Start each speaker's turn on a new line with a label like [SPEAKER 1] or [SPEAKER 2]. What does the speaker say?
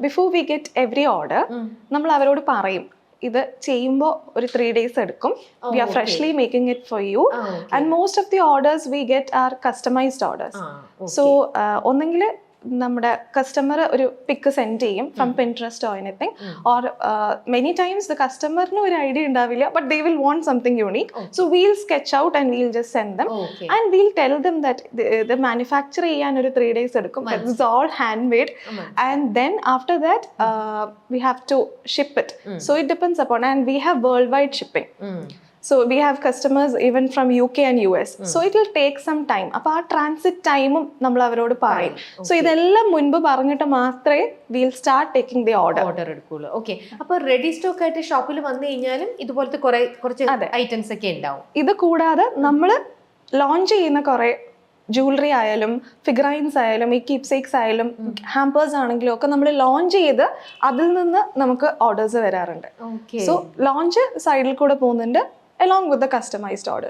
[SPEAKER 1] Before we get every order നമ്മൾ അവരോട് പറയും ഇത് ചെയ്യുമ്പോൾ ഒരു 3 days എടുക്കും. We are freshly making it for you and most of the orders we get are customised orders. So ഒന്നെങ്കിൽ നമ്മുടെ കസ്റ്റമർ ഒരു പിക്ക് സെൻഡ് ചെയ്യും ഫ്രം Pinterest or anything, or many times the കസ്റ്റമറിന് ഒരു ഐഡിയ ഉണ്ടാവില്ല, but they will want something unique. So we'll sketch out and we'll just send them and we'll tell them that the manufacture ചെയ്യാൻ ഒരു 3 days എടുക്കും. That is all handmade and then after that we have to ship it. So it depends upon, and we have worldwide shipping. So we have customers even from UK and US. So it will take some time. അപ്പോൾ ആ transit ടൈമും നമ്മൾ അവരോട് പറയും. So ഇതെല്ലാം മുൻപ് പറഞ്ഞിട്ട് മാത്രമേ we'll start taking the order
[SPEAKER 2] എടുക്കുള്ളൂ. ഓക്കെ, അപ്പോൾ റെഡി സ്റ്റോക്ക് ആയിട്ട് ഷോപ്പിൽ വന്നു കഴിഞ്ഞാലും ഇതുപോലത്തെ കുറച്ച് ഐറ്റംസ് ഒക്കെ ഉണ്ടാവും.
[SPEAKER 1] ഇത് കൂടാതെ നമ്മൾ ലോഞ്ച് ചെയ്യുന്ന കുറേ ജുവലറി ആയാലും ഫിഗറൈൻസ് ആയാലും ഈ കീപ്സേക്സ് ആയാലും ഹാമ്പേഴ്സ് ആണെങ്കിലും ഒക്കെ നമ്മൾ ലോഞ്ച് ചെയ്ത് അതിൽ നിന്ന് നമുക്ക് ഓർഡേഴ്സ് വരാറുണ്ട്. സോ ലോഞ്ച് സൈഡിൽ കൂടെ പോകുന്നുണ്ട് along with the customized order.